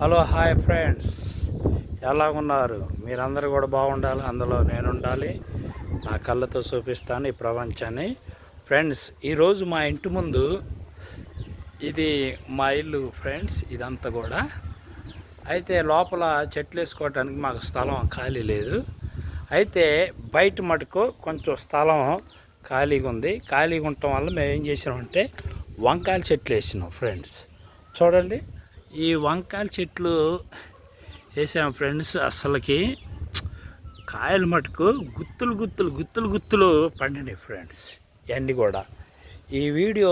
Hello hi friends, ఎలా ఉన్నారు? మీరందరూ కూడా బాగుండాలి, అందులో నేను ఉండాలి. నా కళ్ళతో చూపిస్తాను ఈ ప్రపంచాన్ని. ఫ్రెండ్స్, ఈరోజు మా ఇంటి ముందు ఇది మా ఇల్లు ఫ్రెండ్స్. ఇదంతా కూడా అయితే లోపల చెట్లు వేసుకోవడానికి మాకు స్థలం ఖాళీ లేదు. అయితే బయట మటుకు కొంచెం స్థలం ఖాళీగా ఉంది. ఖాళీగా ఉండటం వల్ల మేము ఏం చేసామంటే వంకాయల చెట్లు వేసినాం ఫ్రెండ్స్. చూడండి, ఈ వంకాయల చెట్లు వేసాము ఫ్రెండ్స్. అసలుకి కాయలు మటుకు గుత్తులు పండినాయి ఫ్రెండ్స్. ఇవన్నీ కూడా ఈ వీడియో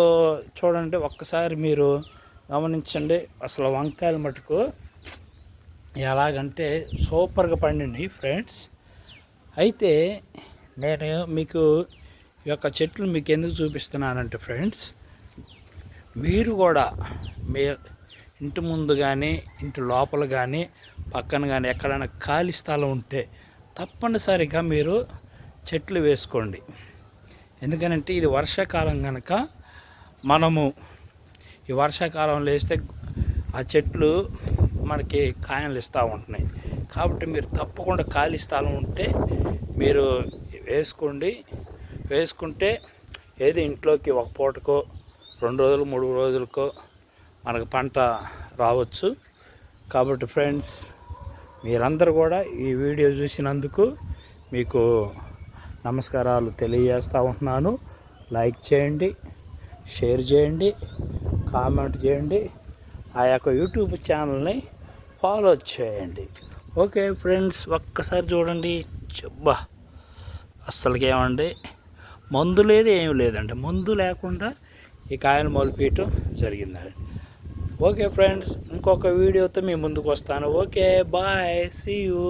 చూడండి, ఒక్కసారి మీరు గమనించండి. అసలు వంకాయలు మటుకు ఎలాగంటే సూపర్గా పండినాయి ఫ్రెండ్స్. అయితే నేను మీకు ఈ యొక్క చెట్లు మీకు ఎందుకు చూపిస్తున్నానంటే ఫ్రెండ్స్, మీరు కూడా మీ ఇంటి ముందు కానీ ఇంటి లోపల కానీ పక్కన కానీ ఎక్కడైనా ఖాళీ స్థలం ఉంటే తప్పనిసరిగా మీరు చెట్లు వేసుకోండి. ఎందుకనంటే ఇది వర్షాకాలం కనుక మనము ఈ వర్షాకాలంలో వేస్తే ఆ చెట్లు మనకి కాయలు ఇస్తూ ఉంటున్నాయి. కాబట్టి మీరు తప్పకుండా ఖాళీ స్థలం ఉంటే మీరు వేసుకోండి. వేసుకుంటే ఏది ఇంట్లోకి ఒక పూటకో 2 రోజులు 3 రోజులకో మనకు పంట రావచ్చు. కాబట్టి ఫ్రెండ్స్, మీరందరూ కూడా ఈ వీడియో చూసినందుకు మీకు నమస్కారాలు తెలియజేస్తూ ఉంటున్నాను. లైక్ చేయండి, షేర్ చేయండి, కామెంట్ చేయండి, ఆ యొక్క యూట్యూబ్ ఛానల్ని ఫాలో చేయండి. ఓకే ఫ్రెండ్స్, ఒక్కసారి చూడండి. చెబ్బా, అస్సలకి ఏమండి మందు లేదు, ఏమి లేదండి. మందు లేకుండా ఈ కాయలు మొలిపేయటం జరిగిందండి. ఓకే ఫ్రెండ్స్, ఇంకొక వీడియోతో మీ ముందుకు వస్తాను. Okay, bye, see you.